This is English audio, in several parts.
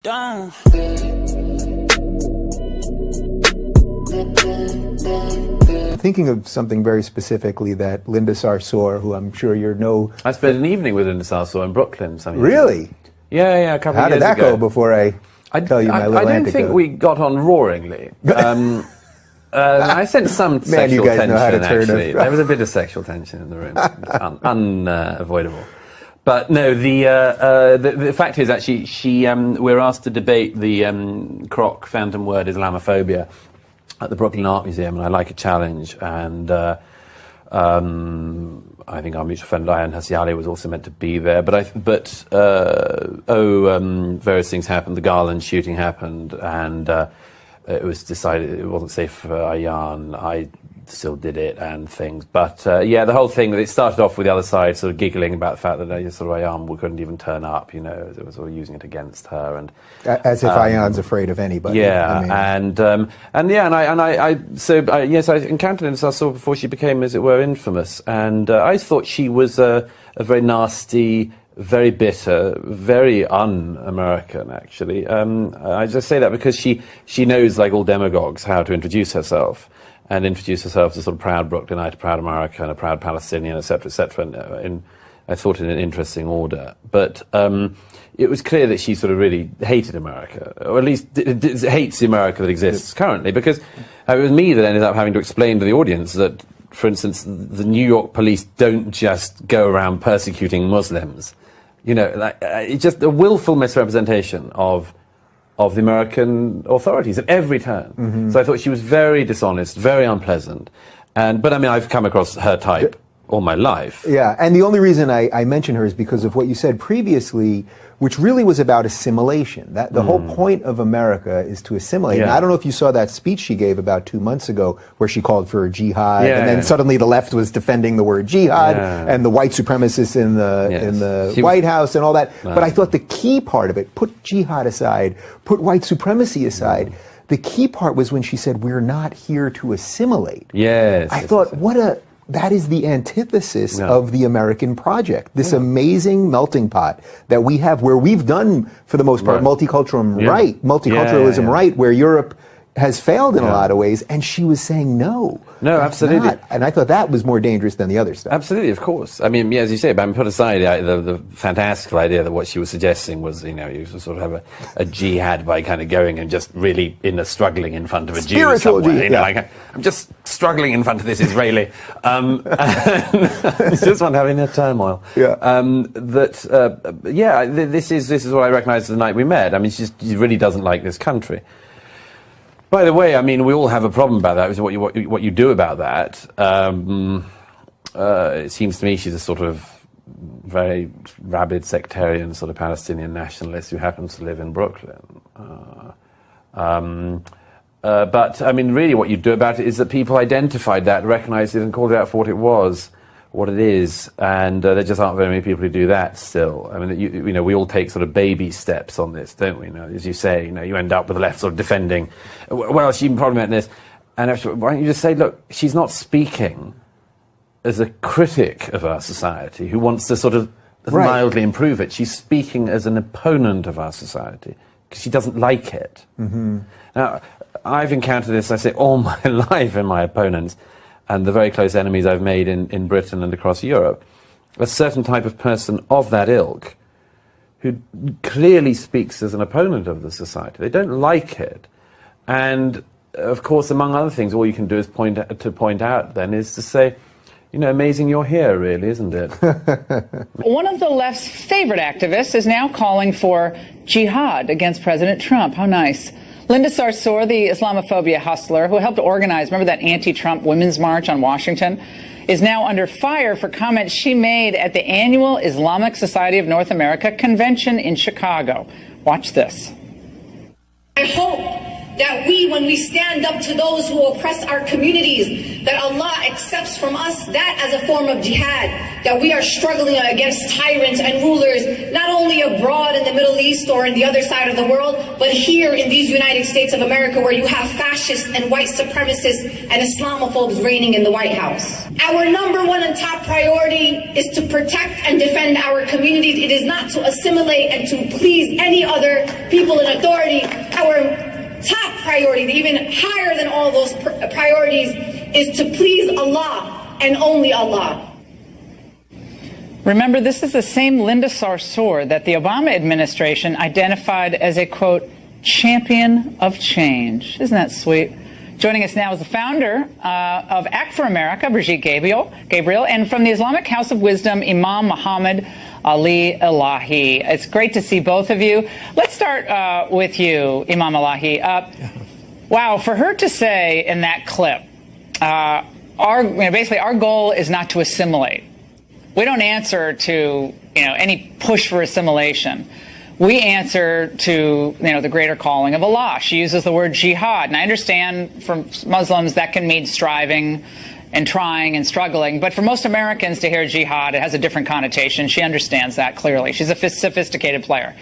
Done. Thinking of something very specifically that Linda Sarsour, who I'm sure you know... I spent an evening with Linda Sarsour in Brooklyn. Really? Yeah, a couple of years ago. How did that go before I tell you my little anecdote? I don't think we got on roaringly. I sensed some sexual tension, actually. There was a bit of sexual tension in the room. Unavoidable. But no, the fact is actually we're asked to debate the crock phantom word Islamophobia at the Brooklyn Art Museum, and I like a challenge. And I think our mutual friend Ayaan Hirsi Ali was also meant to be there. But various things happened. The Garland shooting happened, and it was decided it wasn't safe for Ayaan. I still did it and things. But yeah, the whole thing, it started off with the other side sort of giggling about the fact that Ayaan couldn't even turn up, you know, they were sort of using it against her. And as if Ayaan's afraid of anybody. Yeah, I mean. Yes, I encountered Linda Sarsour before she became, as it were, infamous. And I thought she was a very nasty, very bitter, very un-American, actually. I just say that because she knows, like all demagogues, how to introduce herself. And introduce herself as a sort of proud Brooklynite, a proud American, a proud Palestinian, etc., etc. I thought in an interesting order. But it was clear that she sort of really hated America, or at least hates the America that exists currently, because it was me that ended up having to explain to the audience that, for instance, the New York police don't just go around persecuting Muslims. You know, it's just a willful misrepresentation of the American authorities at every turn. Mm-hmm. So I thought she was very dishonest, very unpleasant. But I mean, I've come across her type all my life. Yeah, and the only reason I mention her is because of what you said previously, which really was about assimilation. That the whole point of America is to assimilate. Yeah. And I don't know if you saw that speech she gave about 2 months ago where she called for a jihad, and then suddenly the left was defending the word jihad, and the white supremacists in the White House and all that. But I thought the key part of it, put jihad aside, put white supremacy aside, the key part was when she said, we're not here to assimilate. Yes. I thought, that is the antithesis of the American project. This amazing melting pot that we have, where we've done, for the most part, multiculturalism right, where Europe has failed in a lot of ways, and she was saying no. No, absolutely. Not. And I thought that was more dangerous than the other stuff. Absolutely, of course. I mean, as you say, but put aside the fantastical idea that what she was suggesting was, you know, you sort of have a jihad by kind of going and just really struggling in front of a Jew somewhere. You know, like, I'm just struggling in front of this Israeli. It's just one having a turmoil. This is what I recognized the night we met. I mean, she really doesn't like this country. By the way, I mean, we all have a problem about that. Is what you do about that. It seems to me she's a sort of very rabid sectarian sort of Palestinian nationalist who happens to live in Brooklyn. But, I mean, really what you do about it is that people identified that, recognized it, and called it out for what it is, and there just aren't very many people who do that still. I mean, you know, we all take sort of baby steps on this, don't we? You know, as you say, you know, you end up with the left sort of defending, well, she probably meant this, and actually, why don't you just say, look, she's not speaking as a critic of our society who wants to sort of mildly improve it. She's speaking as an opponent of our society because she doesn't like it. Mm-hmm. Now, I've encountered this, I say, all my life in my opponents, and the very close enemies I've made in Britain and across Europe, a certain type of person of that ilk who clearly speaks as an opponent of the society. They don't like it. And, of course, among other things, all you can do is point out then is to say, you know, amazing you're here, really, isn't it? One of the left's favorite activists is now calling for jihad against President Trump. How nice. Linda Sarsour, the Islamophobia hustler who helped organize, remember that anti-Trump women's march on Washington, is now under fire for comments she made at the annual Islamic Society of North America convention in Chicago. Watch this. I hope that we, when we stand up to those who oppress our communities, that Allah accepts from us that as a form of jihad, that we are struggling against tyrants and rulers, not only abroad in the Middle East or in the other side of the world, but here in these United States of America, where you have fascists and white supremacists and Islamophobes reigning in the White House. Our number one and top priority is to protect and defend our communities. It is not to assimilate and to please any other people in authority. Our top priority, even higher than all those priorities, is to please Allah and only Allah. Remember, this is the same Linda Sarsour that the Obama administration identified as a, quote, champion of change. Isn't that sweet? Joining us now is the founder of Act for America, Brigitte Gabriel, and from the Islamic House of Wisdom, Imam Muhammad Ali Elahi. It's great to see both of you. Let's start with you, Imam Elahi. Wow, for her to say in that clip, basically our goal is not to assimilate. We don't answer to any push for assimilation. We answer to the greater calling of Allah. She uses the word jihad, and I understand for Muslims that can mean striving and trying and struggling, but for most Americans to hear jihad, it has a different connotation. She understands that clearly. She's a sophisticated player.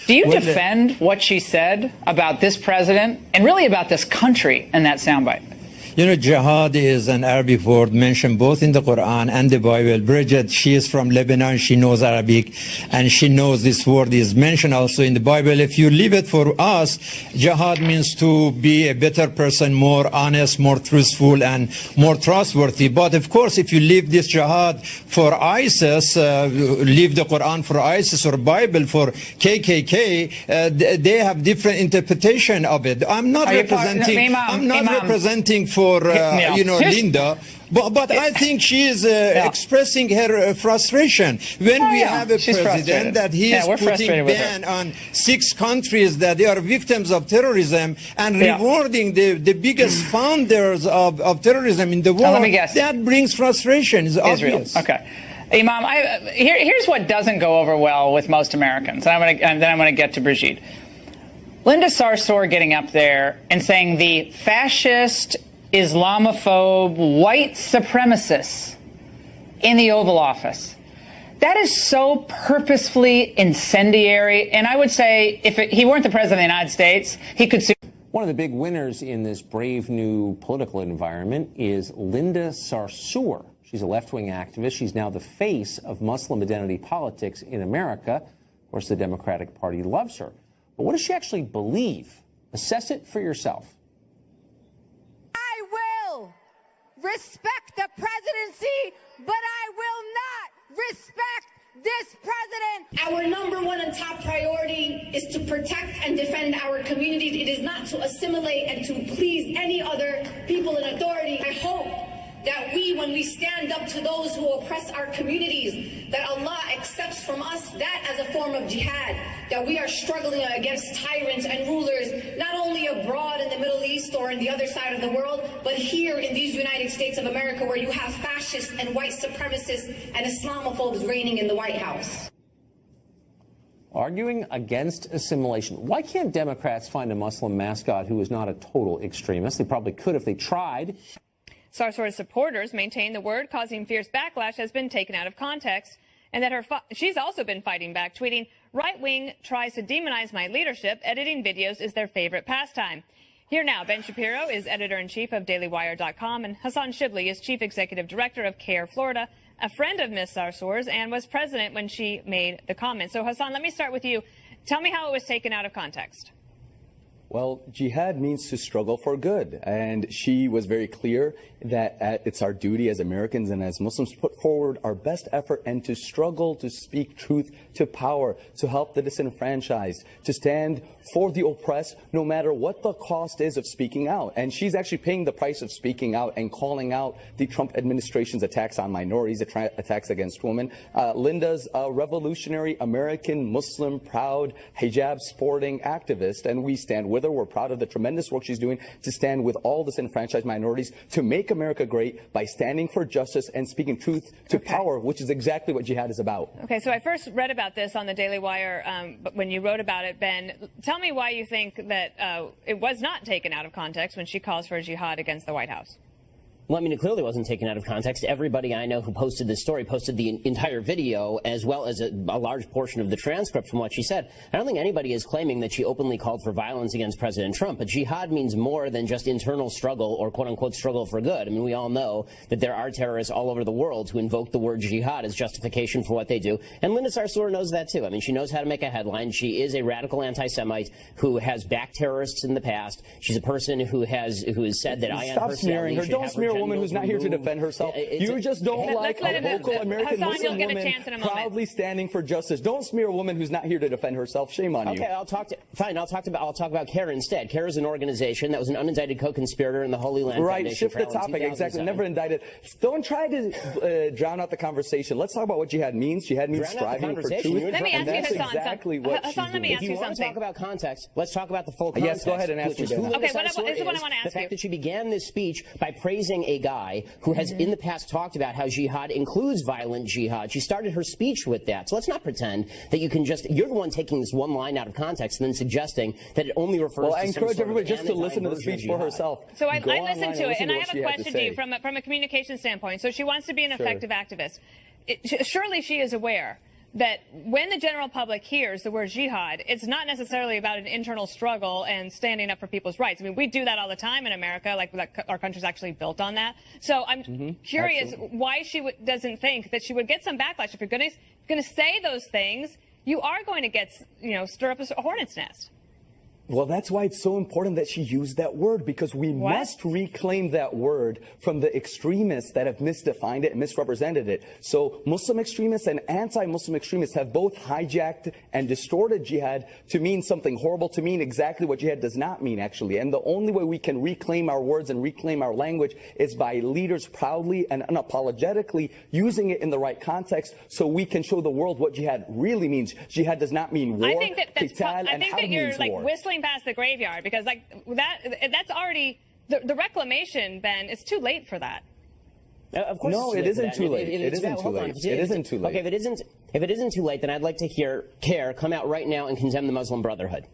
Do you defend what she said about this president and really about this country in that soundbite? You know, jihad is an Arabic word mentioned both in the Quran and the Bible. Bridget, she is from Lebanon. She knows Arabic, and she knows this word is mentioned also in the Bible. If you leave it for us, jihad means to be a better person, more honest, more truthful, and more trustworthy. But of course, if you leave this jihad for ISIS, leave the Quran for ISIS or Bible for KKK, they have different interpretation of it. I'm not representing for Linda, but I think she is expressing her frustration when we have a president that he is putting ban on 6 countries that they are victims of terrorism and rewarding the biggest founders of terrorism in the world. Let me guess. That brings frustration. It's obvious. Okay. Imam, here's what doesn't go over well with most Americans, and then I'm going to get to Brigitte. Linda Sarsour getting up there and saying the fascist, Islamophobe, white supremacists in the Oval Office. That is so purposefully incendiary. And I would say if he weren't the president of the United States, he could sue. One of the big winners in this brave new political environment is Linda Sarsour. She's a left-wing activist. She's now the face of Muslim identity politics in America. Of course, the Democratic Party loves her. But what does she actually believe? Assess it for yourself. Respect the presidency, but I will not respect this president. Our number one and top priority is to protect and defend our communities. It is not to assimilate and to please any other people in authority. I hope that we, when we stand up to those who oppress our communities, that Allah accepts from us that as a form of jihad, that we are struggling against tyrants and rulers, not only abroad in the Middle East or in the other side of the world, but here in these United States of America, where you have fascists and white supremacists and Islamophobes reigning in the White House. Arguing against assimilation. Why can't Democrats find a Muslim mascot who is not a total extremist? They probably could if they tried. Sarsour's supporters maintain the word causing fierce backlash has been taken out of context, and that she's also been fighting back, tweeting, "Right wing tries to demonize my leadership. Editing videos is their favorite pastime." Here now, Ben Shapiro is editor-in-chief of DailyWire.com, and Hassan Shibli is chief executive director of CARE Florida, a friend of Ms. Sarsour's, and was president when she made the comment. So, Hassan, let me start with you. Tell me how it was taken out of context. Well, jihad means to struggle for good, and she was very clear that it's our duty as Americans and as Muslims to put forward our best effort and to struggle to speak truth to power, to help the disenfranchised, to stand for the oppressed, no matter what the cost is of speaking out. And she's actually paying the price of speaking out and calling out the Trump administration's attacks on minorities, attacks against women. Linda's a revolutionary American Muslim, proud, hijab sporting activist, and we stand with with her. We're proud of the tremendous work she's doing to stand with all disenfranchised minorities to make America great by standing for justice and speaking truth to power, which is exactly what jihad is about. Okay, so I first read about this on the Daily Wire, but when you wrote about it, Ben, tell me why you think that it was not taken out of context when she calls for jihad against the White House. Well, I mean, it clearly wasn't taken out of context. Everybody I know who posted this story posted the entire video as well as a large portion of the transcript from what she said. I don't think anybody is claiming that she openly called for violence against President Trump, but jihad means more than just internal struggle or quote-unquote struggle for good. I mean, we all know that there are terrorists all over the world who invoke the word jihad as justification for what they do, and Linda Sarsour knows that too. I mean, she knows how to make a headline. She is a radical anti-Semite who has backed terrorists in the past. She's a person who has said that I Stop smearing her. Don't smear a woman who's not here to defend herself. You just don't like a vocal American Muslim woman proudly standing for justice. Don't smear a woman who's not here to defend herself. Shame on you. Okay, I'll talk about CARE instead. CARE is an organization that was an unindicted co-conspirator in the Holy Land Foundation. Right, shift the topic. Exactly. Never indicted. Don't try to drown out the conversation. Let's talk about what jihad means. Jihad means striving for truth. Let me ask you, Hassan, exactly what Hassan, let me ask you something. If you want to talk about context, let's talk about the full context. Yes, go ahead and ask me. Okay, this is what I want to ask you. The fact that she began this speech by praising a guy who has in the past talked about how jihad includes violent jihad. She started her speech with that. So let's not pretend that you can just, you're the one taking this one line out of context and then suggesting that it only refers to Well, I encourage everybody just to listen to the speech for herself. So I listened to it, and I have a question to you from a communication standpoint. So she wants to be an effective activist. Surely she is aware that when the general public hears the word jihad, it's not necessarily about an internal struggle and standing up for people's rights. I mean, we do that all the time in America, like our country's actually built on that. So I'm curious why she doesn't think that she would get some backlash. If you're going to say those things, you are going to get, stir up a hornet's nest. Well, that's why it's so important that she used that word, because we must reclaim that word from the extremists that have misdefined it and misrepresented it. So Muslim extremists and anti-Muslim extremists have both hijacked and distorted jihad to mean something horrible, to mean exactly what jihad does not mean, actually. And the only way we can reclaim our words and reclaim our language is by leaders proudly and unapologetically using it in the right context so we can show the world what jihad really means. Jihad does not mean war, qital, and how it means war. Whistling past the graveyard, because that's already the reclamation, Ben. It's too late for that. Of course, no, it isn't too late. It isn't too late. It isn't too late. Okay, if it isn't too late, then I'd like to hear CARE come out right now and condemn the Muslim Brotherhood.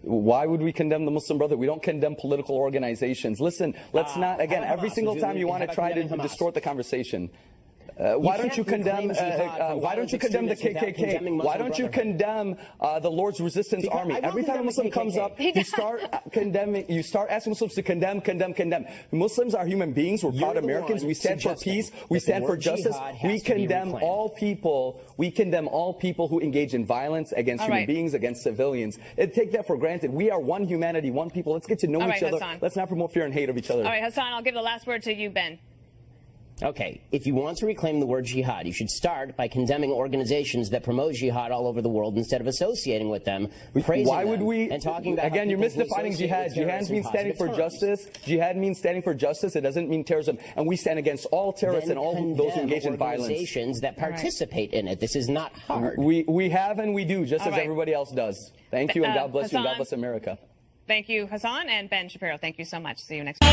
Why would we condemn the Muslim Brotherhood? We don't condemn political organizations. Listen, let's not, again, every single time you want to try to distort the conversation. Why don't you condemn the KKK? Why don't you condemn the Lord's Resistance Army? Every time a Muslim comes up, you start condemning. You start asking Muslims to condemn. Muslims are human beings. We're proud Americans. We stand for peace. We stand for justice. We condemn all people. We condemn all people who engage in violence against human beings, against civilians. Take that for granted. We are one humanity, one people. Let's get to know each other. Let's not promote fear and hate of each other. All right, Hassan, I'll give the last word to you, Ben. Okay, if you want to reclaim the word jihad, you should start by condemning organizations that promote jihad all over the world instead of associating with them, praising Why would we? and talking about again, you're misdefining jihad. Jihad means standing for justice. Jihad means standing for justice. It doesn't mean terrorism. And we stand against all terrorists and all those who engage in violence. Organizations that participate in it. This is not hard. We have and we do, just as everybody else does. Thank you, and God bless you, and God bless America. Thank you, Hassan, and Ben Shapiro. Thank you so much. See you next week.